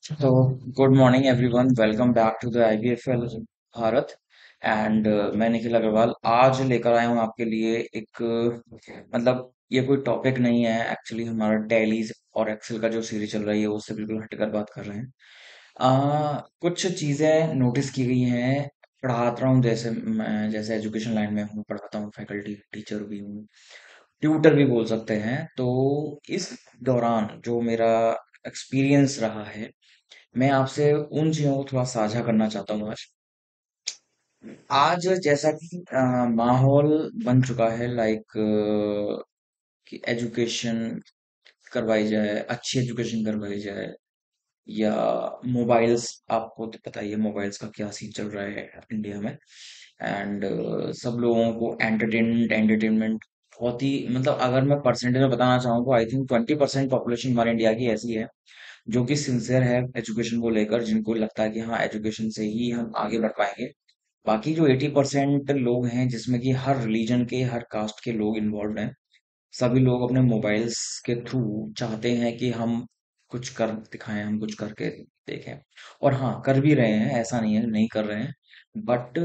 So, good morning everyone, welcome back to the IBFL Bharat. And मैं निखिल अग्रवाल आज लेकर आया हूँ आपके लिए एक मतलब ये कोई टॉपिक नहीं है। एक्चुअली हमारा टैलीज और एक्सेल का जो सीरीज चल रही है उससे बिल्कुल हटकर बात कर रहे हैं। कुछ चीज़ें नोटिस की गई हैं। पढ़ाता हूँ, जैसे मैं जैसे एजुकेशन लाइन में हूँ, पढ़ाता हूँ, फैकल्टी टीचर भी हूँ, ट्यूटर भी बोल सकते हैं। तो इस दौरान जो मेरा एक्सपीरियंस रहा है, मैं आपसे उन चीजों को थोड़ा साझा करना चाहता हूँ आज। आज जैसा कि माहौल बन चुका है, लाइक कि एजुकेशन करवाई जाए, अच्छी एजुकेशन करवाई जाए, या मोबाइल्स, आपको तो पता ही है मोबाइल्स का क्या सीन चल रहा है इंडिया में। एंड सब लोगों को एंटरटेनमेंट एंटरटेनमेंट बहुत ही, मतलब अगर मैं परसेंटेज में बताना चाहूँ तो आई थिंक 20% पॉपुलेशन हमारे इंडिया की ऐसी है जो कि सिंसियर है एजुकेशन को लेकर, जिनको लगता है कि हाँ, एजुकेशन से ही हम आगे बढ़ पाएंगे। बाकी जो 80% लोग हैं, जिसमें कि हर रिलीजन के, हर कास्ट के लोग इन्वॉल्व हैं, सभी लोग अपने मोबाइल्स के थ्रू चाहते हैं कि हम कुछ कर दिखाएं, हम कुछ करके देखें। और हाँ, कर भी रहे हैं, ऐसा नहीं है नहीं कर रहे हैं। बट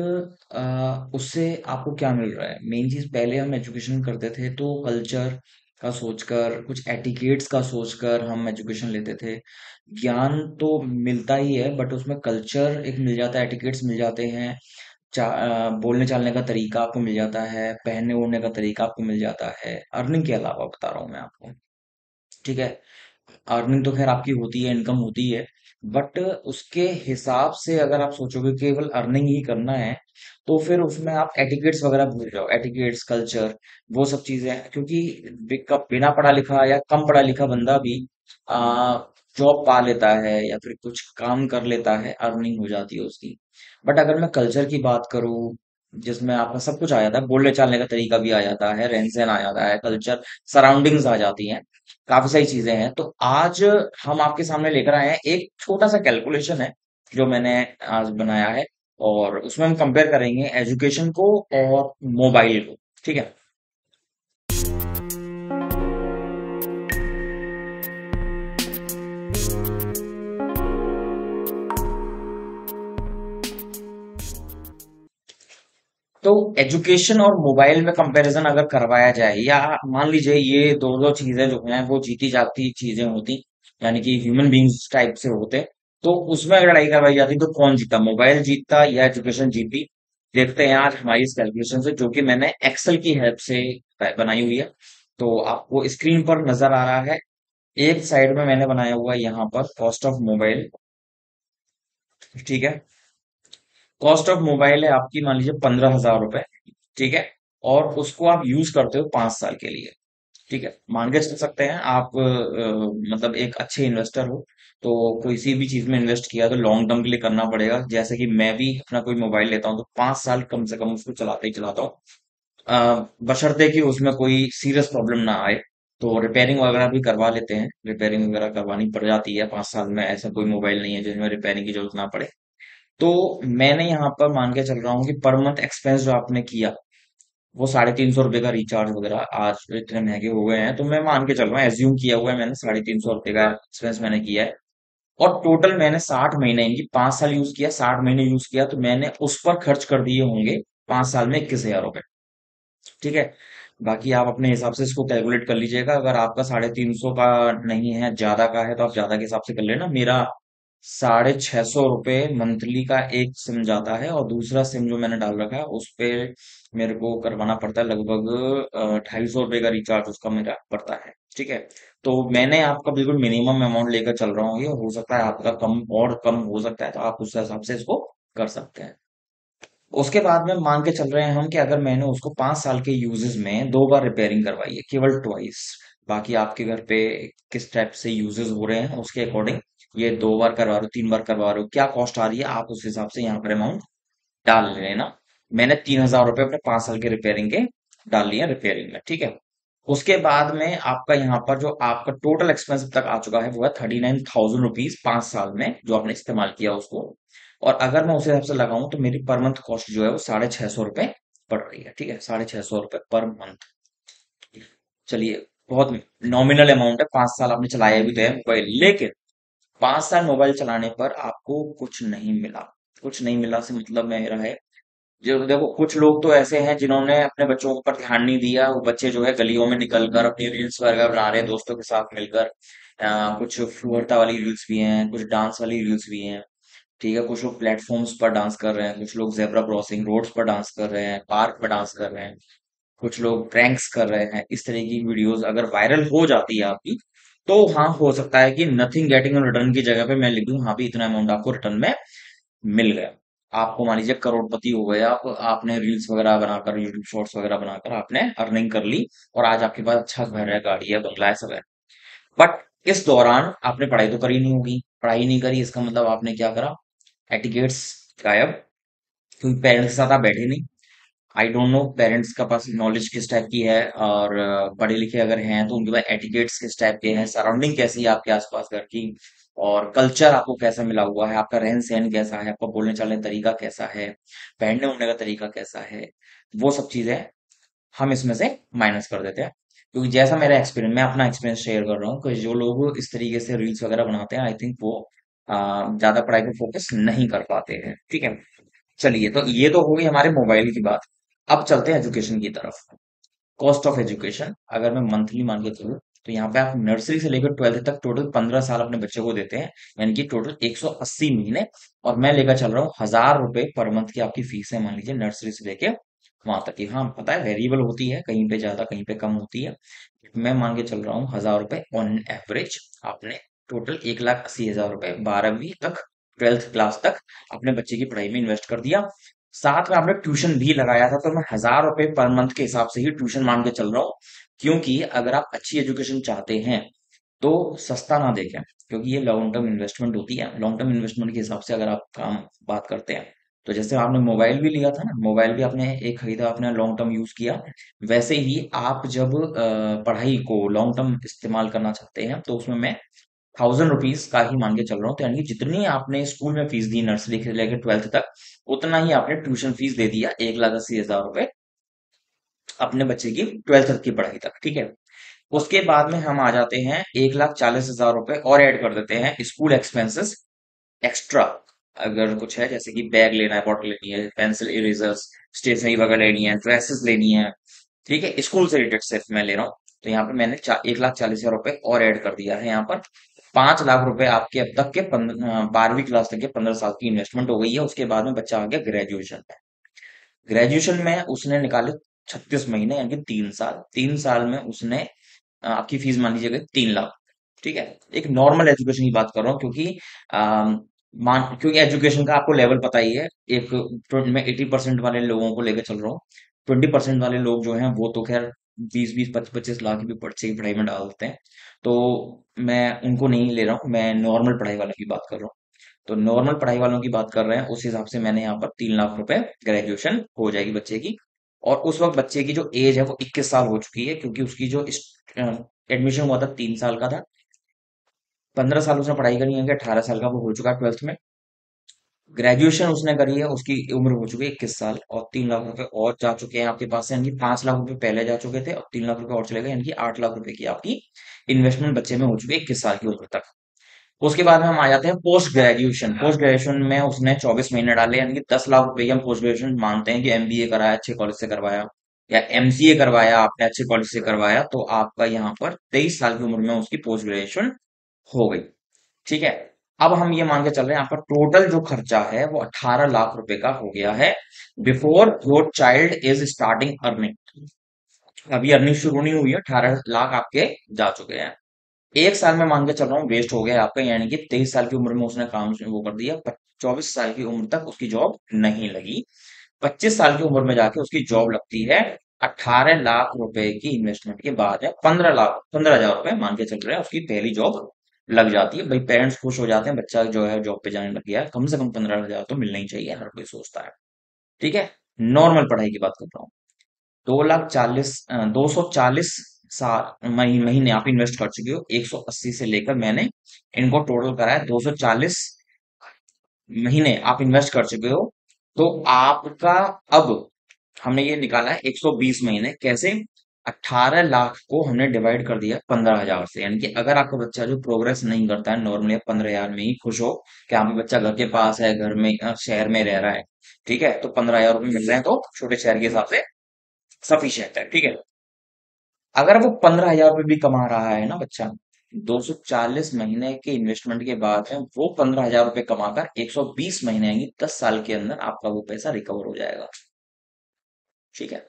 उससे आपको क्या मिल रहा है? मेन चीज, पहले हम एजुकेशन करते थे तो कल्चर का सोचकर, कुछ एटिकेट्स का सोचकर हम एजुकेशन लेते थे। ज्ञान तो मिलता ही है, बट उसमें कल्चर एक मिल जाता है, एटिकेट्स मिल जाते हैं। बोलने चालने का तरीका आपको मिल जाता है, पहनने ओढ़ने का तरीका आपको मिल जाता है, अर्निंग के अलावा बता रहा हूँ मैं आपको। ठीक है, अर्निंग तो खैर आपकी होती है, इनकम होती है। बट उसके हिसाब से अगर आप सोचोगे केवल अर्निंग ही करना है, तो फिर उसमें आप एटिकेट्स वगैरह भूल जाओ, एटिकेट्स, कल्चर, वो सब चीजें। क्योंकि बिना पढ़ा लिखा या कम पढ़ा लिखा बंदा भी आ, जॉब पा लेता है या फिर कुछ काम कर लेता है, अर्निंग हो जाती है उसकी। बट अगर मैं कल्चर की बात करूँ, जिसमें आपका सब कुछ आ जाता है, बोलने चालने का तरीका भी आ जाता है, रहन सहन आ जाता है, कल्चर, सराउंडिंग्स आ जाती हैं, काफी सारी चीजें हैं। तो आज हम आपके सामने लेकर आए हैं एक छोटा सा कैलकुलेशन है जो मैंने आज बनाया है, और उसमें हम कंपेयर करेंगे एजुकेशन को और मोबाइल को। ठीक है। तो एजुकेशन और मोबाइल में कंपैरिजन अगर करवाया जाए, या मान लीजिए ये दो दो चीजें जो हैं वो जीती जागती चीजें होती, यानी कि ह्यूमन बींग्स टाइप से होते, तो उसमें अगर लड़ाई करवाई जाती तो कौन जीता, मोबाइल जीतता या एजुकेशन जीती? देखते हैं आज हमारी इस कैलकुलेशन से, जो कि मैंने एक्सेल की हेल्प से बनाई हुई है। तो आपको स्क्रीन पर नजर आ रहा है, एक साइड में मैंने बनाया हुआ है यहाँ पर कॉस्ट ऑफ मोबाइल। ठीक है, कॉस्ट ऑफ मोबाइल है आपकी, मान लीजिए 15,000 रुपए। ठीक है, और उसको आप यूज करते हो 5 साल के लिए। ठीक है, मान के चल सकते हैं आप मतलब एक अच्छे इन्वेस्टर हो, तो कोई सी भी चीज में इन्वेस्ट किया तो लॉन्ग टर्म के लिए करना पड़ेगा। जैसे कि मैं भी अपना कोई मोबाइल लेता हूँ तो 5 साल कम से कम उसको चलाते ही चलाता हूँ, बशर्ते कि उसमें कोई सीरियस प्रॉब्लम ना आए। तो रिपेयरिंग वगैरह भी करवा लेते हैं, रिपेयरिंग वगैरह करवानी पड़ जाती है 5 साल में, ऐसा कोई मोबाइल नहीं है जिसमें रिपेयरिंग की जरूरत ना पड़े। तो मैंने यहाँ पर मान के चल रहा हूँ कि पर मंथ एक्सपेंस जो आपने किया, वो 350 रुपए का रिचार्ज वगैरह आज इतने महंगे हो गए हैं, तो मैं मान के चल रहा हूँ, एज्यूम किया हुआ है मैंने, 350 रुपए का एक्सपेंस मैंने किया है। और टोटल मैंने 60 महीने, इनकी 5 साल यूज किया, 60 महीने यूज किया, तो मैंने उस पर खर्च कर दिए होंगे 5 साल में 21,000 रुपए। ठीक है, बाकी आप अपने हिसाब से इसको कैलकुलेट कर लीजिएगा। अगर आपका 350 का नहीं है, ज्यादा का है, तो आप ज्यादा के हिसाब से कर लेना। मेरा 650 रुपये मंथली का एक सिम जाता है, और दूसरा सिम जो मैंने डाल रखा है उस पे मेरे को करवाना पड़ता है लगभग 250 रुपये का रिचार्ज उसका मेरा पड़ता है। ठीक है, तो मैंने आपका बिल्कुल मिनिमम अमाउंट लेकर चल रहा हूँ, ये हो सकता है आपका कम और कम हो सकता है, तो आप उस हिसाब से इसको कर सकते हैं। उसके बाद में मान के चल रहे हैं हम कि अगर मैंने उसको 5 साल के यूजेस में 2 बार रिपेयरिंग करवाई है, केवल ट्वाइस, बाकी आपके घर पे किस टाइप से यूजेस हो रहे हैं उसके अकॉर्डिंग, ये 2 बार करवा रहे हो, 3 बार करवा रहे हो, क्या कॉस्ट आ रही है, आप उस हिसाब से यहाँ पर अमाउंट डाल लेना। मैंने 3,000 रुपये अपने 5 साल के रिपेयरिंग के डाल लिए रिपेयरिंग में। ठीक है, उसके बाद में आपका यहाँ पर जो आपका टोटल एक्सपेंस अब तक आ चुका है वो है 39,000 रुपीज 5 साल में, जो आपने इस्तेमाल किया उसको। और अगर मैं उस हिसाब से लगाऊं तो मेरी पर मंथ कॉस्ट जो है वो 650 रुपये पड़ रही है। ठीक है, 650 रुपये पर मंथ। चलिए, बहुत नॉमिनल अमाउंट है, 5 साल आपने चलाया भी तो है मोबाइल, लेकिन 5 साल मोबाइल चलाने पर आपको कुछ नहीं मिला। कुछ नहीं मिला से मतलब मेरा है, जो देखो कुछ लोग तो ऐसे हैं जिन्होंने अपने बच्चों पर ध्यान नहीं दिया। वो बच्चे जो है गलियों में निकलकर अपनी रील्स वगैरह बना रहे हैं दोस्तों के साथ मिलकर। कुछ फ्लूर्ता वाली रील्स भी हैं, कुछ डांस वाली रील्स भी हैं। ठीक है, कुछ लोग प्लेटफॉर्म्स पर डांस कर रहे हैं, कुछ लोग जेब्रा क्रॉसिंग रोड्स पर डांस कर रहे हैं, पार्क पर डांस कर रहे हैं, कुछ लोग प्रैंक्स कर रहे हैं। इस तरह की वीडियोस अगर वायरल हो जाती है आपकी, तो हाँ हो सकता है कि नथिंग गेटिंग इन रिटर्न की जगह पे मैं लिख दूं हाँ भी इतना अमाउंट आपको रिटर्न में मिल गया। आपको मान लीजिए करोड़पति हो गए आप, आपने रील्स वगैरह बनाकर यूट्यूब शॉर्ट्स वगैरह बनाकर आपने अर्निंग कर ली, और आज आपके पास अच्छा घर है, गाड़ी है, बंगला है, सब है। बट इस दौरान आपने पढ़ाई तो करी नहीं होगी। पढ़ाई नहीं करी इसका मतलब आपने क्या करा? एटिकेट्स गायब, क्योंकि पेरेंट्स के साथ आप बैठे नहीं। आई डोंट नो पेरेंट्स का पास नॉलेज किस टाइप की है, और पढ़े लिखे अगर हैं तो उनके पास एटिकेट्स किस टाइप के हैं, सराउंडिंग कैसी है आपके आसपास घर की, और कल्चर आपको कैसा मिला हुआ है, आपका रहन सहन कैसा है, आपका बोलने चालने का तरीका कैसा है, पहनने ओढ़ने का तरीका कैसा है। वो सब चीजें हम इसमें से माइनस कर देते हैं। क्योंकि जैसा मेरा एक्सपीरियंस, मैं अपना एक्सपीरियंस शेयर कर रहा हूँ कि जो लोग इस तरीके से रील्स वगैरह बनाते हैं, आई थिंक वो ज्यादा पढ़ाई पे फोकस नहीं कर पाते हैं। ठीक है, चलिए तो ये तो हो गई हमारे मोबाइल की बात। अब चलते हैं एजुकेशन की तरफ। कॉस्ट ऑफ एजुकेशन अगर मैं मंथली मान के चलूँ, तो यहाँ पे आप नर्सरी से लेकर 12th तक टोटल 15 साल अपने बच्चे को देते हैं, यानी कि टोटल 180 महीने। और मैं लेकर चल रहा हूँ 1000 रुपए पर मंथ की आपकी फीस है, मान लीजिए नर्सरी से लेके वहां तक की। हाँ पता है वेरिएबल होती है, कहीं पे ज्यादा कहीं पे कम होती है। मैं मान के चल रहा हूँ 1000 रुपए ऑन एवरेज। आपने टोटल 1,80,000 रुपए 12वीं तक, 12th क्लास तक अपने बच्चे की पढ़ाई में इन्वेस्ट कर दिया। साथ में आपने ट्यूशन भी लगाया था, तो मैं 1000 रुपए पर मंथ के हिसाब से ही ट्यूशन मान के चल रहा हूँ। क्योंकि अगर आप अच्छी एजुकेशन चाहते हैं तो सस्ता ना देखें, क्योंकि ये लॉन्ग टर्म इन्वेस्टमेंट होती है। लॉन्ग टर्म इन्वेस्टमेंट के हिसाब से अगर आप काम बात करते हैं, तो जैसे आपने मोबाइल भी लिया था ना, मोबाइल भी आपने एक खरीदा, आपने लॉन्ग टर्म यूज किया। वैसे ही आप जब पढ़ाई को लॉन्ग टर्म इस्तेमाल करना चाहते हैं, तो उसमें मैं 1000 रुपीज का ही मान के चल रहा हूँ। तो यानी कि जितनी आपने स्कूल में फीस दी नर्सरी से लेकर 12th तक, उतना ही आपने ट्यूशन फीस दे दिया, 1,80,000 रुपए अपने बच्चे की 12th तक की पढ़ाई तक। ठीक है, उसके बाद में हम आ जाते हैं 1,40,000 रुपए और ऐड कर देते हैं स्कूल एक्सपेंसेस एक्स्ट्रा। अगर कुछ है जैसे कि बैग लेना है, बॉटल लेनी है, पेंसिल, इरेजर्स, स्टेशनरी वगैरह लेनी है, ड्रेसेस लेनी है। ठीक है, स्कूल से रिलेटेड सिर्फ मैं ले रहा हूँ। तो यहाँ पे मैंने 1,40,000 रुपए और ऐड कर दिया है यहाँ पर। 5 लाख रुपए आपके अब तक के 12वीं क्लास तक के 15 साल की इन्वेस्टमेंट हो गई है। उसके बाद में बच्चा आ गया ग्रेजुएशन में। ग्रेजुएशन में उसने निकाले 36 महीने, यानी कि 3 साल। 3 साल में उसने आपकी फीस मान लीजिएगा 3 लाख। ठीक है, एक नॉर्मल एजुकेशन की बात कर रहा हूँ, क्योंकि क्योंकि एजुकेशन का आपको लेवल पता ही है। एक मैं 80% वाले लोगों को लेकर चल रहा हूँ। 20% वाले लोग जो हैं वो तो खैर 20-20, 25-25 लाख भी बच्चे की पढ़ाई में डाल देते हैं। तो मैं उनको नहीं ले रहा हूँ, मैं नॉर्मल पढ़ाई वालों की बात कर रहा हूँ। तो नॉर्मल पढ़ाई वालों की बात कर रहे हैं, उस हिसाब से मैंने यहाँ पर 3 लाख रुपए ग्रेजुएशन हो जाएगी बच्चे की। और उस वक्त बच्चे की जो एज है वो 21 साल हो चुकी है, क्योंकि उसकी जो एडमिशन हुआ था 3 साल का था। 15 साल उसने पढ़ाई करी है, 18 साल का वो हो चुका है 12th में। ग्रेजुएशन उसने करी है, उसकी उम्र हो चुकी है 21 साल, और 3 लाख रुपए और जा चुके हैं आपके पास से, यानी कि 5 लाख रुपए पहले जा चुके थे और 3 लाख रुपए और चले गए, यानी कि 8 लाख रुपए की आपकी इन्वेस्टमेंट बच्चे में हो चुकी है 21 साल की उम्र तक। उसके बाद में हम आ जाते हैं पोस्ट ग्रेजुएशन। पोस्ट ग्रेजुएशन में उसने 24 महीने डाले, यानी कि 10 लाख रुपए की हम पोस्ट ग्रेजुएशन मानते हैं कि एमबीए कराया, अच्छे कॉलेज से करवाया, या एमसीए करवाया आपने, अच्छे कॉलेज से करवाया, तो आपका यहाँ पर 23 साल की उम्र में उसकी पोस्ट ग्रेजुएशन हो गई। ठीक है, अब हम ये मान के चल रहे हैं यहाँ पर टोटल जो खर्चा है वो 18 लाख रुपए का हो गया है, before your child is starting earning. अभी अर्निंग शुरू नहीं हुई है, 18 लाख आपके जा चुके हैं। 1 साल में मान के चल रहा हूँ वेस्ट हो गया आपका, यानी कि 23 साल की उम्र में उसने काम वो कर दिया। 24 साल की उम्र तक उसकी जॉब नहीं लगी। 25 साल की उम्र में जाके उसकी जॉब लगती है। 18 लाख रुपए की इन्वेस्टमेंट के बाद है 15 लाख, 15,000 रुपए मान के चल रहे हैं, उसकी पहली जॉब लग जाती है। भाई पेरेंट्स खुश हो जाते हैं, बच्चा जो है जॉब पे जाने लग गया है, कम से कम 15,000 तो मिलना ही चाहिए, हर कोई सोचता है। ठीक है, नॉर्मल पढ़ाई की बात कर रहा हूँ। 240 साल महीने आप इन्वेस्ट कर चुके हो, 180 से लेकर मैंने इनको टोटल करा है, 240 महीने आप इन्वेस्ट कर चुके हो। तो आपका अब हमने ये निकाला है 120 महीने। कैसे? 18 लाख को हमने डिवाइड कर दिया 15 हजार से, यानी कि अगर आपका बच्चा जो प्रोग्रेस नहीं करता है नॉर्मली, 15 हजार में ही खुश हो कि आपका बच्चा घर के पास है, घर में शहर में रह रहा है, ठीक है, तो 15 हजार रुपये मिल रहे हैं, तो छोटे शहर के हिसाब से सफिशियंट है, ठीक है। अगर वो 15 हजार रुपये भी कमा रहा है ना बच्चा, 240 महीने के इन्वेस्टमेंट के बाद में वो 15 हजार रुपये कमाकर 120 महीने यानी 10 साल के अंदर आपका वो पैसा रिकवर हो जाएगा, ठीक है।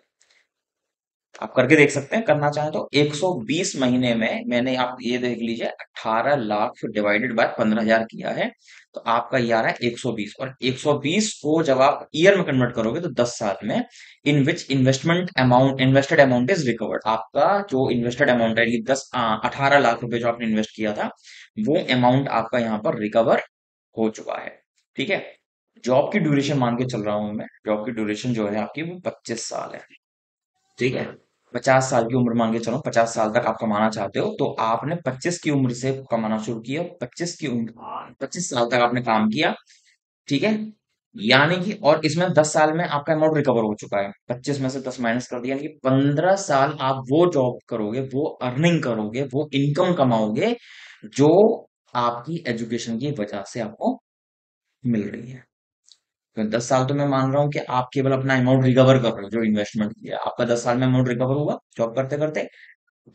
आप करके देख सकते हैं करना चाहें तो। 120 महीने में मैंने, आप ये देख लीजिए, 18 लाख डिवाइडेड बाय 15 हजार किया है, तो आपका ये आ रहा है 120। और 120 को जब आप ईयर में कन्वर्ट करोगे तो 10 साल में, इन विच इन्वेस्टेड अमाउंट इज रिकवर्ड, आपका जो इन्वेस्टेड अमाउंट है ये 18 लाख रुपए जो आपने इन्वेस्ट किया था, वो अमाउंट आपका यहाँ पर रिकवर हो चुका है, ठीक है। जॉब की ड्यूरेशन मान के चल रहा हूं मैं, जॉब की ड्यूरेशन जो है आपकी वो 25 साल है, ठीक है। 50 साल की उम्र मान के चलो, 50 साल तक आप कमाना चाहते हो, तो आपने 25 की उम्र से कमाना शुरू किया, 25 साल तक आपने काम किया, ठीक है। यानी कि, और इसमें 10 साल में आपका अमाउंट रिकवर हो चुका है, 25 में से 10 माइनस कर दिया, यानी कि 15 साल आप वो जॉब करोगे, वो अर्निंग करोगे, वो इनकम कमाओगे जो आपकी एजुकेशन की वजह से आपको मिल रही है। तो 10 साल तो मैं मान रहा हूँ कि आप केवल अपना अमाउंट रिकवर कर रहे हो, जो इन्वेस्टमेंट किया आपका 10 साल में अमाउंट रिकवर हुआ जॉब करते करते।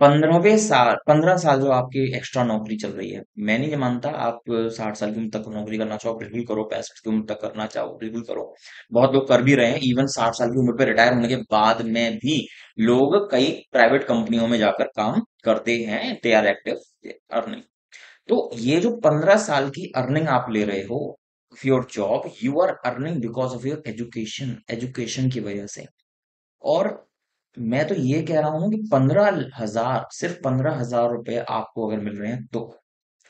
15 साल जो आपकी एक्स्ट्रा नौकरी चल रही है, मैं नहीं ये मानता आप 60 साल की उम्र तक नौकरी करना चाहो बिल्कुल करो, 65 की उम्र तक करना चाहो बिल्कुल करो, बहुत लोग कर भी रहे हैं। इवन 60 साल की उम्र पे रिटायर होने के बाद में भी लोग कई प्राइवेट कंपनियों में जाकर काम करते हैं, दे आर एक्टिव अर्निंग। तो ये जो 15 साल की अर्निंग आप ले रहे हो off your job, you are earning because of your education, education की वजह से। और मैं तो ये कह रहा हूं कि 15 हजार, सिर्फ 15 हजार रुपए आपको अगर मिल रहे हैं तो,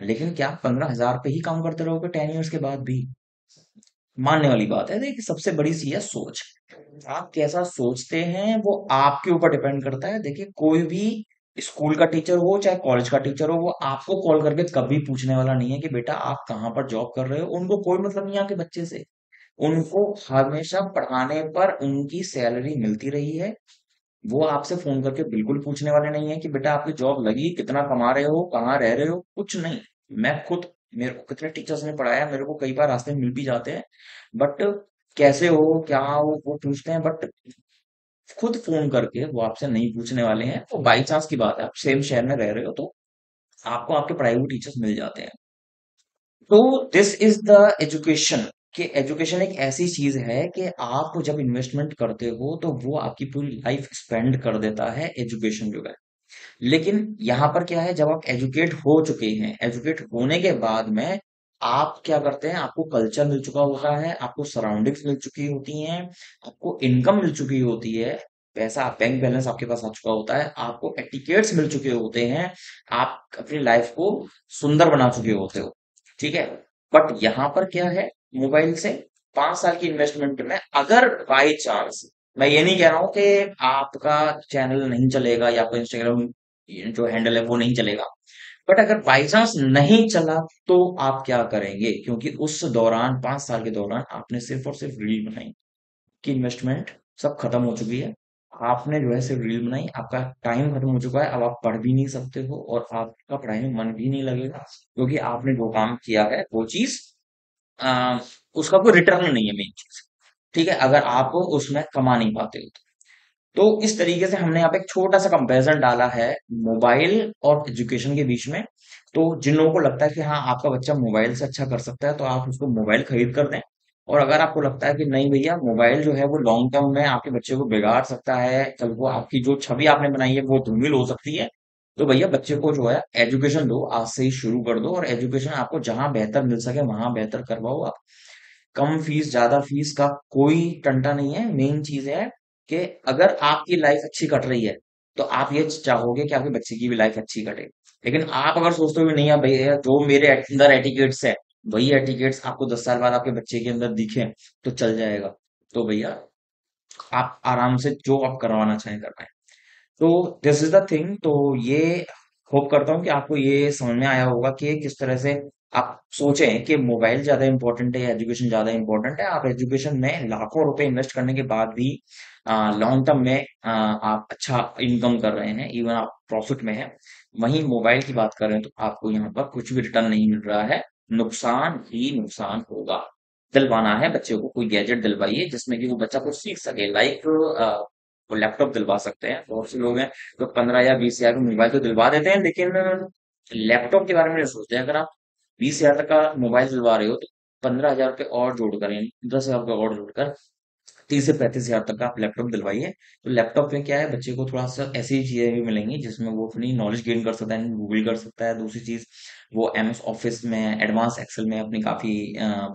लेकिन क्या 15 हजार पे ही काम करते रहोगे 10 ईयर्स के बाद भी? मानने वाली बात है। देखिए, सबसे बड़ी चीज है सोच, आप कैसा सोचते हैं वो आपके ऊपर डिपेंड करता है। देखिए, कोई भी स्कूल का टीचर हो चाहे कॉलेज का टीचर हो, वो आपको कॉल करके कभी पूछने वाला नहीं है कि बेटा आप कहाँ पर जॉब कर रहे हो, उनको कोई मतलब नहीं है आपके बच्चे से। उनको हमेशा पढ़ाने पर उनकी सैलरी मिलती रही है, वो आपसे फोन करके बिल्कुल पूछने वाले नहीं है कि बेटा आपकी जॉब लगी, कितना कमा रहे हो, कहाँ रह रहे हो, कुछ नहीं। मैं खुद, मेरे को कितने टीचर्स ने पढ़ाया, मेरे को कई बार रास्ते में मिल भी जाते हैं, बट कैसे हो क्या हो वो पूछते हैं, बट खुद फोन करके वो आपसे नहीं पूछने वाले हैं। तो बाई चांस की बात है, आप सेम शहर में रह रहे हो तो आपको आपके पढ़ाई हुए टीचर्स मिल जाते हैं। तो दिस इज द एजुकेशन, कि एजुकेशन एक ऐसी चीज है कि आप जब इन्वेस्टमेंट करते हो तो वो आपकी पूरी लाइफ स्पेंड कर देता है, एजुकेशन जो है। लेकिन यहाँ पर क्या है, जब आप एजुकेट हो चुके हैं, एजुकेट होने के बाद में आप क्या करते हैं, आपको कल्चर मिल चुका होता है, आपको सराउंडिंग्स मिल चुकी होती हैं, आपको इनकम मिल चुकी होती है, पैसा बैंक बैलेंस आपके पास आ चुका होता है, आपको एटिकेट्स मिल चुके होते हैं, आप अपनी लाइफ को सुंदर बना चुके होते हो, ठीक है। बट यहाँ पर क्या है, मोबाइल से 5 साल की इन्वेस्टमेंट में अगर बाई चांस, मैं ये नहीं कह रहा हूं कि आपका चैनल नहीं चलेगा या आपका इंस्टाग्राम जो हैंडल है वो नहीं चलेगा, बट अगर बाई चांस नहीं चला तो आप क्या करेंगे? क्योंकि उस दौरान, 5 साल के दौरान आपने सिर्फ और सिर्फ रील बनाई, कि इन्वेस्टमेंट सब खत्म हो चुकी है, आपने जो है सिर्फ रील बनाई, आपका टाइम खत्म हो चुका है, अब आप पढ़ भी नहीं सकते हो और आपका पढ़ाई में मन भी नहीं लगेगा, क्योंकि आपने जो काम किया है वो चीज, आ, उसका कोई रिटर्न नहीं है, मेन चीज, ठीक है, अगर आप उसमें कमा नहीं पाते हो तो। इस तरीके से हमने यहाँ पे एक छोटा सा कंपैरिजन डाला है मोबाइल और एजुकेशन के बीच में। तो जिन लोगों को लगता है कि हाँ आपका बच्चा मोबाइल से अच्छा कर सकता है, तो आप उसको मोबाइल खरीद कर दें। और अगर आपको लगता है कि नहीं भैया, मोबाइल जो है वो लॉन्ग टर्म में आपके बच्चे को बिगाड़ सकता है, कल को आपकी जो छवि आपने बनाई है वो धूमिल हो सकती है, तो भैया बच्चे को जो है एजुकेशन दो, आज से ही शुरू कर दो, और एजुकेशन आपको जहां बेहतर मिल सके वहां बेहतर करवाओ आप। कम फीस ज्यादा फीस का कोई टंटा नहीं है, मेन चीज है कि अगर आपकी लाइफ अच्छी कट रही है तो आप ये चाहोगे कि आपके बच्चे की भी लाइफ अच्छी कटे। लेकिन आप अगर सोचते हो कि नहीं, भैया जो मेरे अंदर एटिकेट्स है, वही एटिकेट्स आपको 10 साल बाद आपके बच्चे के अंदर दिखे तो चल जाएगा, तो भैया आप आराम से जो आप करवाना चाहें करवाएं। तो दिस इज द थिंग। तो ये होप करता हूँ कि आपको ये समझ में आया होगा कि किस तरह से आप सोचें कि मोबाइल ज्यादा इंपॉर्टेंट है या एजुकेशन ज्यादा इंपॉर्टेंट है। आप एजुकेशन में लाखों रुपए इन्वेस्ट करने के बाद भी लॉन्ग टर्म में आप अच्छा इनकम कर रहे हैं, इवन आप प्रॉफिट में हैं। वहीं मोबाइल की बात करें तो आपको यहाँ पर कुछ भी रिटर्न नहीं मिल रहा है, नुकसान ही नुकसान होगा। दिलवाना है बच्चे को कोई गैजेट दिलवाइए जिसमें कि वो बच्चा कुछ सीख सके, लाइक वो लैपटॉप दिलवा सकते हैं। बहुत से लोग हैं तो 15 या 20 हजार का मोबाइल तो दिलवा देते हैं, लेकिन लैपटॉप के बारे में नहीं सोचते। अगर आप 20 हजार तक का मोबाइल दिलवा रहे हो तो 15 हजार रुपये और जोड़कर, यानी 10 हजार रुपये और जोड़कर 30 से 35 हजार तक का आप लैपटॉप दिलवाइए। तो लैपटॉप में क्या है, बच्चे को थोड़ा सा ऐसी चीजें भी मिलेंगी जिसमें वो अपनी नॉलेज गेन कर सकता है, गूगल कर सकता है। दूसरी चीज, वो एमएस ऑफिस में, एडवांस एक्सेल में अपनी काफी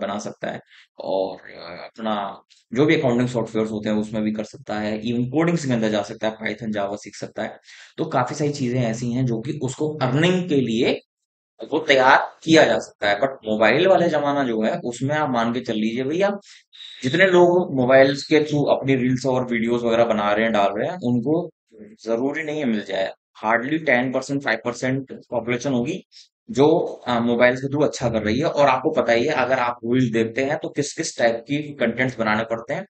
बना सकता है। और अपना जो भी अकाउंटिंग सॉफ्टवेयर होते हैं उसमें भी कर सकता है, इवन कोडिंग्स के अंदर जा सकता है, पाइथन जावा सीख सकता है। तो काफी सारी चीजें ऐसी हैं जो कि उसको अर्निंग के लिए वो तैयार किया जा सकता है। बट मोबाइल वाले जमाना जो है उसमें आप मान के चल लीजिए भैया, जितने लोग मोबाइल्स के थ्रू अपनी रील्स और वीडियोस वगैरह बना रहे हैं, डाल रहे हैं, उनको जरूरी नहीं है मिल जाए। हार्डली 10% 5% पॉपुलेशन होगी जो मोबाइल के थ्रू अच्छा कर रही है। और आपको पता ही है, अगर आप रील्स देखते हैं तो किस किस टाइप की कंटेंट्स बनाने पड़ते हैं,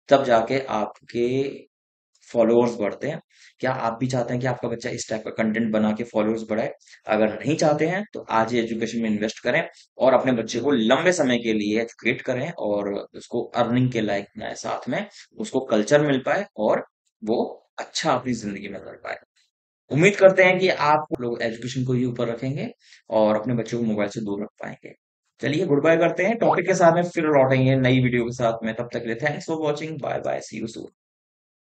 तब जाके आपके फॉलोअर्स बढ़ते हैं। क्या आप भी चाहते हैं कि आपका बच्चा इस टाइप का कंटेंट बना के फॉलोअर्स बढ़ाए? अगर नहीं चाहते हैं तो आज ही एजुकेशन में इन्वेस्ट करें और अपने बच्चे को लंबे समय के लिए एजुकेट करें और उसको अर्निंग के लायक बनाए, साथ में उसको कल्चर मिल पाए और वो अच्छा अपनी जिंदगी में कर पाए। उम्मीद करते हैं कि आप लोग एजुकेशन को ही ऊपर रखेंगे और अपने बच्चों को मोबाइल से दूर रख पाएंगे। चलिए, गुड बाय करते हैं। टॉपिक के साथ में फिर लौटेंगे नई वीडियो के साथ में। तब तक के लिए thanks for watching, bye bye, see you soon.